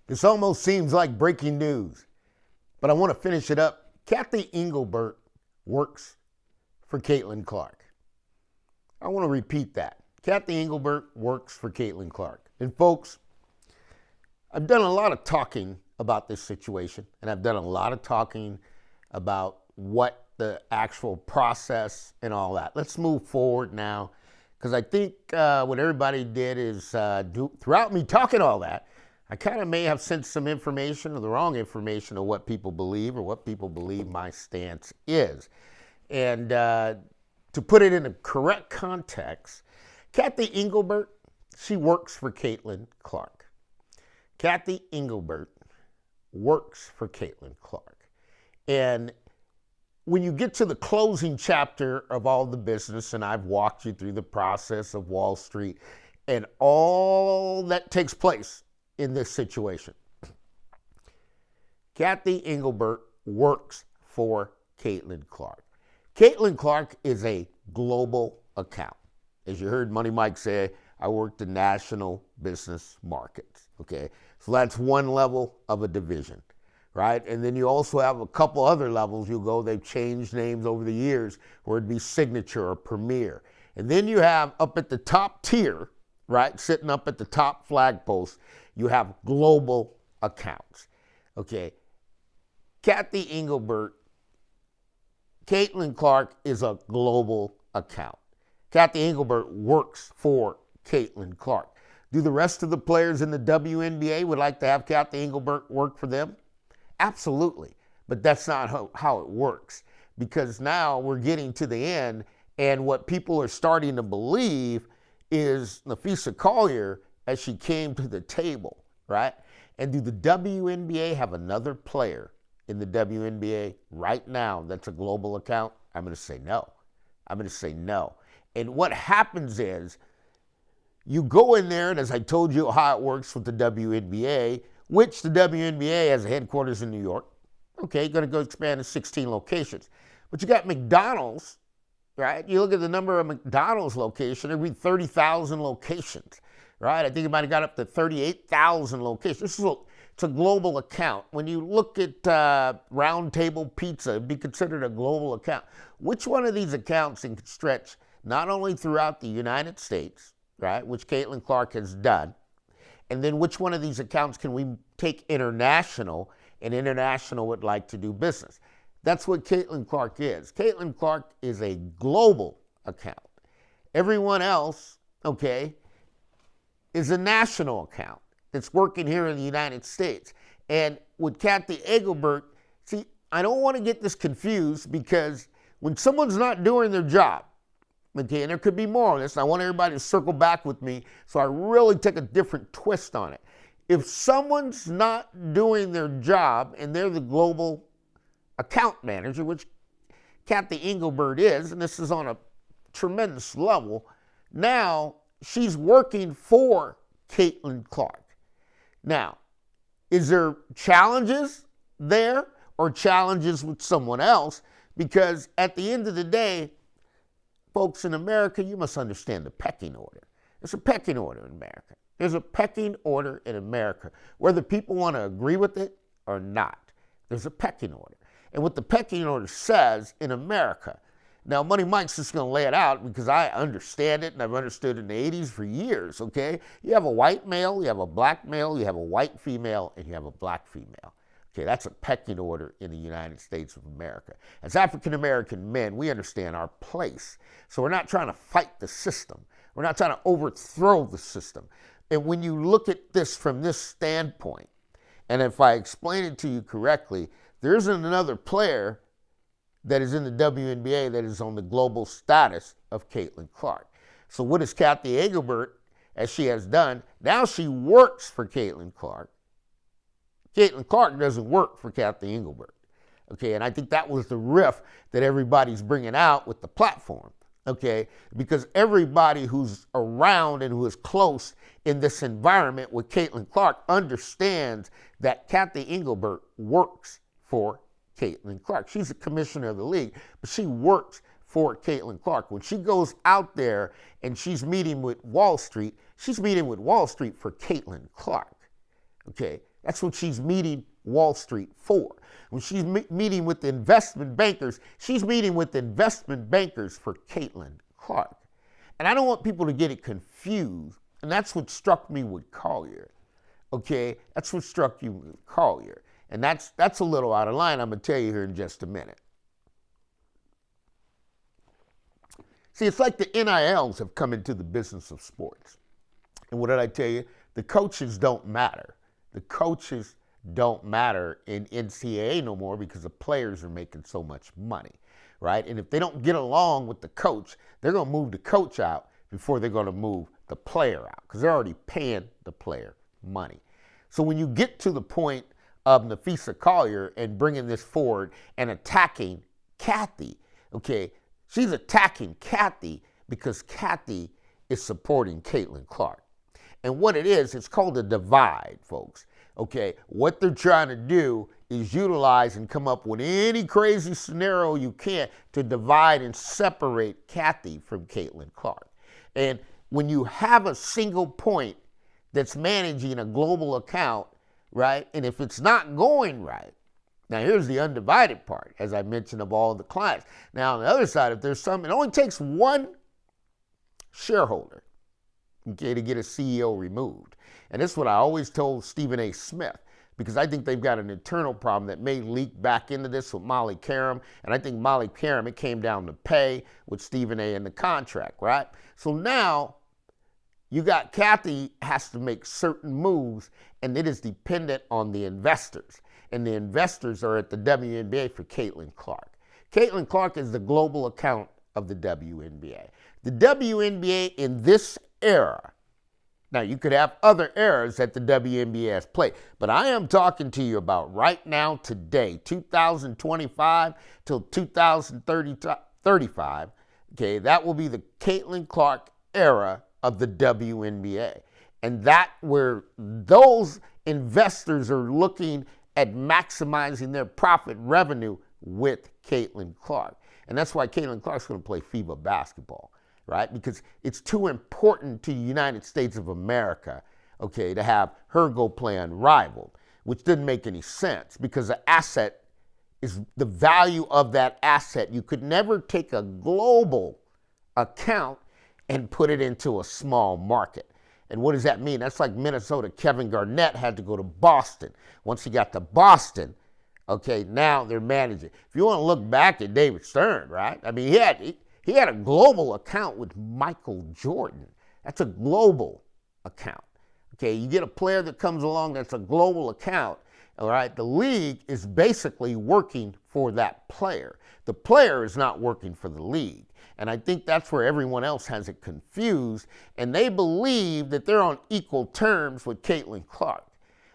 This almost seems like breaking news, but I want to finish it up. Cathy Engelbert works for Caitlin Clark. I want to repeat that. Cathy Engelbert works for Caitlin Clark. And folks, I've done a lot of talking about this situation, and I've done a lot of talking about what the actual process and all that. Let's move forward now, because I think what everybody did is, throughout me talking all that, I kind of may have sent some information or the wrong information of what people believe or what people believe my stance is. And to put it in a correct context, Cathy Engelbert, she works for Caitlin Clark. Cathy Engelbert works for Caitlin Clark. And when you get to the closing chapter of all the business, and I've walked you through the process of Wall Street and all that takes place in this situation, Cathy Engelbert works for Caitlin Clark. Caitlin Clark is a global account. As you heard Money Mike say, I work the national business markets, okay? So that's one level of a division, right? And then you also have a couple other levels you go. They've changed names over the years, where it'd be Signature or Premier. And then you have up at the top tier, right, sitting up at the top flag post, you have global accounts, okay? Cathy Engelbert, Caitlin Clark is a global account. Cathy Engelbert works for Caitlin Clark. Do the rest of the players in the WNBA would like to have Cathy Engelbert work for them? Absolutely, but that's not how it works, because now we're getting to the end, and what people are starting to believe is Nafisa Collier, as she came to the table, right? And do the WNBA have another player in the WNBA right now that's a global account? I'm going to say no. I'm going to say no. And what happens is, you go in there, and as I told you how it works with the WNBA, which the WNBA has a headquarters in New York, okay, going to go expand to 16 locations. But you got McDonald's, right? You look at the number of McDonald's locations, there'd be 30,000 locations, right? I think it might have got up to 38,000 locations. It's a global account. When you look at Round Table Pizza, it'd be considered a global account. Which one of these accounts can stretch not only throughout the United States, right, which Caitlin Clark has done, and then which one of these accounts can we take international, and international would like to do business? That's what Caitlin Clark is. Caitlin Clark is a global account. Everyone else, okay, is a national account that's working here in the United States. And with Cathy Engelbert, see, I don't want to get this confused, because when someone's not doing their job, okay, and there could be more on this, and I want everybody to circle back with me so I really take a different twist on it. If someone's not doing their job and they're the global account manager, which Cathy Engelbert is, and this is on a tremendous level, now she's working for Caitlin Clark. Now, is there challenges there or challenges with someone else? Because at the end of the day, folks, in America, you must understand the pecking order. There's a pecking order in America. There's a pecking order in America. Whether people want to agree with it or not, there's a pecking order. And what the pecking order says in America, now Money Mike's just going to lay it out because I understand it, and I've understood it in the 80s for years, okay? You have a white male, you have a black male, you have a white female, and you have a black female. Okay, that's a pecking order in the United States of America. As African-American men, we understand our place. So we're not trying to fight the system. We're not trying to overthrow the system. And when you look at this from this standpoint, and if I explain it to you correctly, there isn't another player that is in the WNBA that is on the global status of Caitlin Clark. So what is Cathy Engelbert, as she has done? Now she works for Caitlin Clark. Caitlin Clark doesn't work for Cathy Engelbert, okay? And I think that was the riff that everybody's bringing out with the platform, okay? Because everybody who's around and who is close in this environment with Caitlin Clark understands that Cathy Engelbert works for Caitlin Clark. She's a commissioner of the league, but she works for Caitlin Clark. When she goes out there and she's meeting with Wall Street, she's meeting with Wall Street for Caitlin Clark, okay? That's what she's meeting Wall Street for. When she's meeting with the investment bankers, she's meeting with investment bankers for Caitlin Clark. And I don't want people to get it confused. And that's what struck me with Collier. Okay, that's what struck you with Collier. And that's a little out of line. I'm going to tell you here in just a minute. See, it's like the NILs have come into the business of sports. And what did I tell you? The coaches don't matter. The coaches don't matter in NCAA no more because the players are making so much money, right? And if they don't get along with the coach, they're going to move the coach out before they're going to move the player out because they're already paying the player money. So when you get to the point of Napheesa Collier and bringing this forward and attacking Cathy, okay, she's attacking Cathy because Cathy is supporting Caitlin Clark. And what it is, it's called a divide, folks. Okay, what they're trying to do is utilize and come up with any crazy scenario you can to divide and separate Cathy from Caitlin Clark. And when you have a single point that's managing a global account, right, and if it's not going right, now here's the undivided part, as I mentioned, of all the clients. Now on the other side, if there's some, it only takes one shareholder, okay, to get a CEO removed. And this is what I always told Stephen A. Smith, because I think they've got an internal problem that may leak back into this with Molly Karam. And I think Molly Karam, it came down to pay with Stephen A. in the contract, right? So now you got Cathy has to make certain moves, and it is dependent on the investors. And the investors are at the WNBA for Caitlin Clark. Caitlin Clark is the global account of the WNBA. The WNBA in this era, now you could have other eras that the WNBA has played, but I am talking to you about right now, today, 2025 till 2035, okay, that will be the Caitlin Clark era of the WNBA. And that where those investors are looking at maximizing their profit revenue with Caitlin Clark. And that's why Caitlin Clark's going to play FIBA basketball, right? Because it's too important to the United States of America, okay, to have her go play unrivaled, which didn't make any sense because the asset is the value of that asset. You could never take a global account and put it into a small market. And what does that mean? That's like Minnesota. Kevin Garnett had to go to Boston. Once he got to Boston, okay, now they're managing. If you want to look back at David Stern, right? I mean, he had a global account with Michael Jordan. That's a global account. Okay, you get a player that comes along that's a global account, all right? The league is basically working for that player. The player is not working for the league. And I think that's where everyone else has it confused, and they believe that they're on equal terms with Caitlin Clark.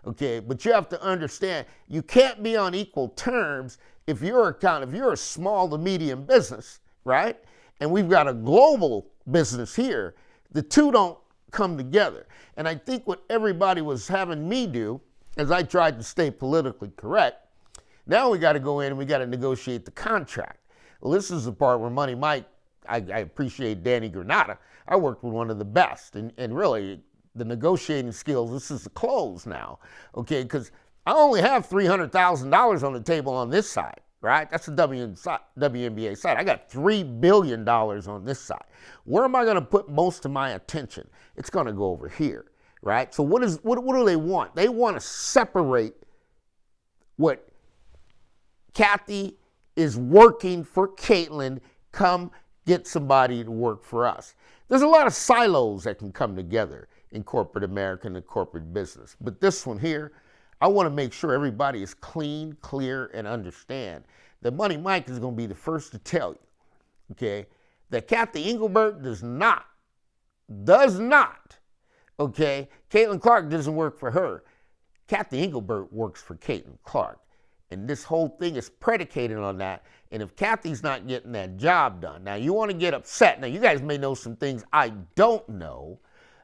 Okay, but you have to understand, you can't be on equal terms if you're a small to medium business, right? And we've got a global business here. The two don't come together. And I think what everybody was having me do, as I tried to stay politically correct, now we got to go in and we got to negotiate the contract. Well, this is the part where Money Mike, I appreciate Danny Granata. I worked with one of the best, and really, the negotiating skills, this is the close now, okay? Because I only have $300,000 on the table on this side, right? That's the WNBA side. I got $3 billion on this side. Where am I going to put most of my attention? It's going to go over here, right? So what do they want? They want to separate what Cathy is working for Caitlin, come get somebody to work for us. There's a lot of silos that can come together in corporate America and corporate business. But this one here, I want to make sure everybody is clean, clear, and understand that Money Mike is going to be the first to tell you, okay, that Cathy Engelbert does not, okay, Caitlin Clark doesn't work for her. Cathy Engelbert works for Caitlin Clark. And this whole thing is predicated on that. And if Cathy's not getting that job done, now you want to get upset. Now you guys may know some things I don't know,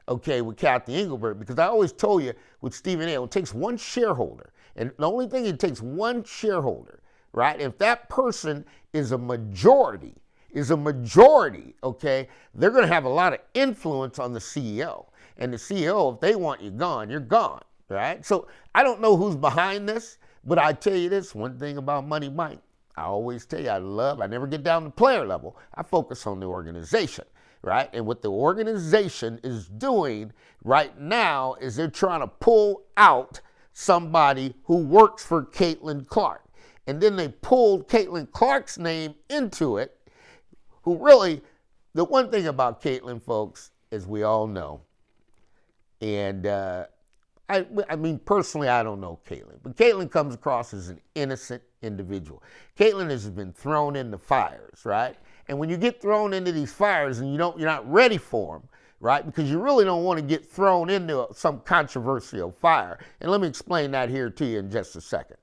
okay, with Cathy Engelbert, because I always told you with Stephen A., it takes one shareholder. And the only thing, it takes one shareholder, right? If that person is a majority, okay, they're going to have a lot of influence on the CEO. And the CEO, if they want you gone, you're gone. right? So I don't know who's behind this, but I tell you this, one thing about Money Mike, I always tell you I never get down to player level. I focus on the organization, right? And what the organization is doing right now is they're trying to pull out somebody who works for Caitlin Clark. And then they pulled Caitlin Clark's name into it, who really, the one thing about Caitlin, folks, as we all know, and I mean, personally, I don't know Caitlin, but Caitlin comes across as an innocent individual. Caitlin has been thrown into fires, right? And when you get thrown into these fires and you're not ready for them, right? Because you really don't want to get thrown into some controversial fire. And let me explain that here to you in just a second.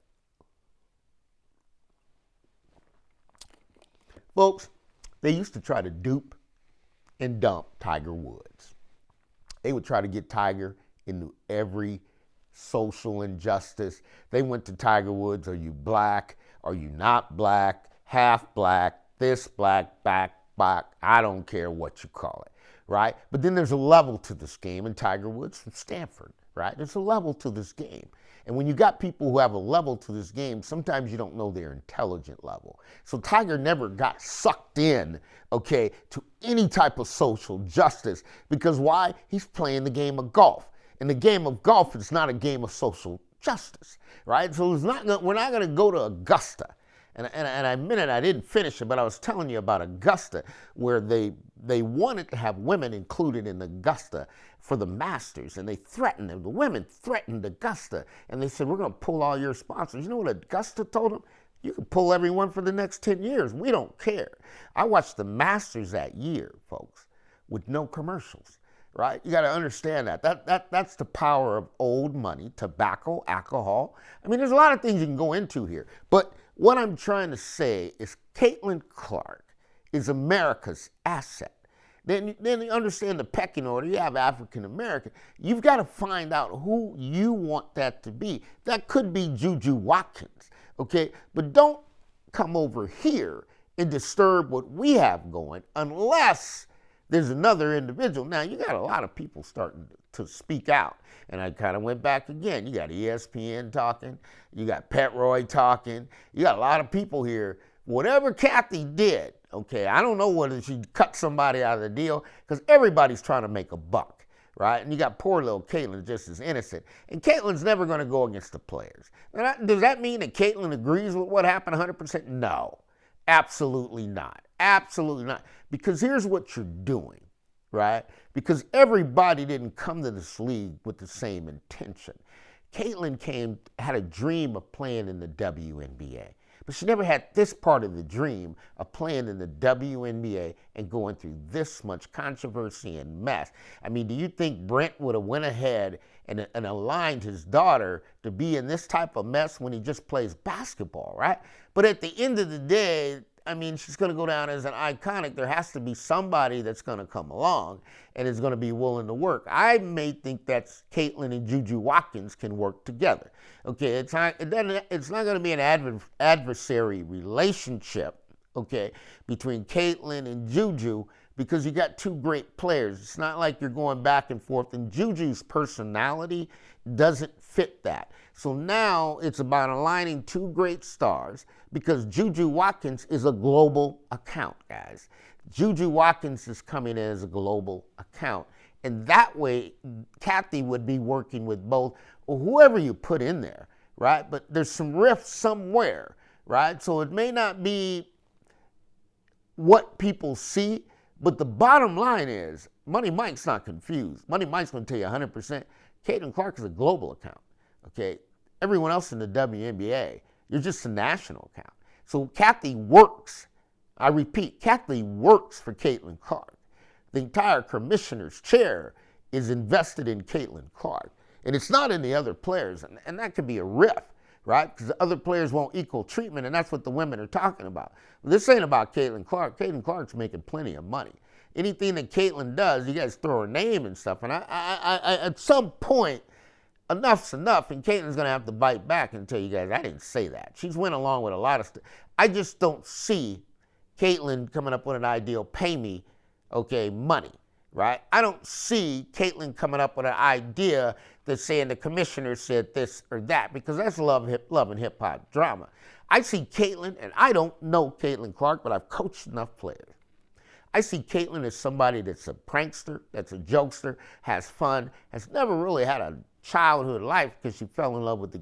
Folks, they used to try to dupe and dump Tiger Woods. They would try to get Tiger into every social injustice. They went to Tiger Woods, are you black? Are you not black? Half black, this black, back, black, I don't care what you call it, right? But then there's a level to this game, and Tiger Woods from Stanford, right? There's a level to this game. And when you got people who have a level to this game, sometimes you don't know their intelligent level. So Tiger never got sucked in, okay, to any type of social justice. Because why? He's playing the game of golf. And the game of golf is not a game of social justice, right? So we're not going to go to Augusta. And I admit I didn't finish it, but I was telling you about Augusta, where they wanted to have women included in Augusta for the Masters, and they threatened them. The women threatened Augusta, and they said, we're going to pull all your sponsors. You know what Augusta told them? You can pull everyone for the next 10 years. We don't care. I watched the Masters that year, folks, with no commercials, right? You got to understand that. That's the power of old money, tobacco, alcohol. I mean, there's a lot of things you can go into here, but what I'm trying to say is Caitlin Clark is America's asset. Then you understand the pecking order. You have African American. You've got to find out who you want that to be. That could be Juju Watkins, okay? But don't come over here and disturb what we have going unless there's another individual. Now, you got a lot of people starting to speak out. And I kind of went back again. You got ESPN talking. You got Pet Roy talking. You got a lot of people here. Whatever Cathy did, okay, I don't know whether she cut somebody out of the deal, because everybody's trying to make a buck, right? And you got poor little Caitlin just as innocent. And Caitlin's never going to go against the players. Now, does that mean that Caitlin agrees with what happened 100%? No, absolutely not. Absolutely not. Because here's what you're doing, right? Because everybody didn't come to this league with the same intention. Caitlin had a dream of playing in the WNBA, but she never had this part of the dream of playing in the WNBA and going through this much controversy and mess. I mean, do you think Brent would have went ahead and aligned his daughter to be in this type of mess when he just plays basketball, right? But at the end of the day, I mean, she's going to go down as an iconic. There has to be somebody that's going to come along and is going to be willing to work. I may think that's Caitlin and Juju Watkins can work together. Okay, it's not going to be an adversary relationship, okay, between Caitlin and Juju, because you got two great players. It's not like you're going back and forth, and Juju's personality doesn't fit that. So now it's about aligning two great stars, because Juju Watkins is a global account, guys. Juju Watkins is coming in as a global account. And that way, Cathy would be working with both, or whoever you put in there, right? But there's some rifts somewhere, right? So it may not be what people see, but the bottom line is, Money Mike's not confused. Money Mike's going to tell you 100%, Caitlin Clark is a global account, okay? Everyone else in the WNBA, you're just a national account. So Cathy works, I repeat, Cathy works for Caitlin Clark. The entire commissioner's chair is invested in Caitlin Clark. And it's not in the other players, and that could be a rift, right? Because the other players won't equal treatment, and that's what the women are talking about. This ain't about Caitlin Clark. Caitlin Clark's making plenty of money. Anything that Caitlin does, you guys throw her name and stuff, and I at some point, enough's enough, and Caitlin's going to have to bite back and tell you guys, I didn't say that. She's went along with a lot of stuff. I just don't see Caitlin coming up with an ideal pay me, okay, money. right? I don't see Caitlyn coming up with an idea that's saying the commissioner said this or that, because that's love and hip hop drama. I see Caitlyn, and I don't know Caitlyn Clark, but I've coached enough players. I see Caitlyn as somebody that's a prankster, that's a jokester, has fun, has never really had a childhood life because she fell in love with the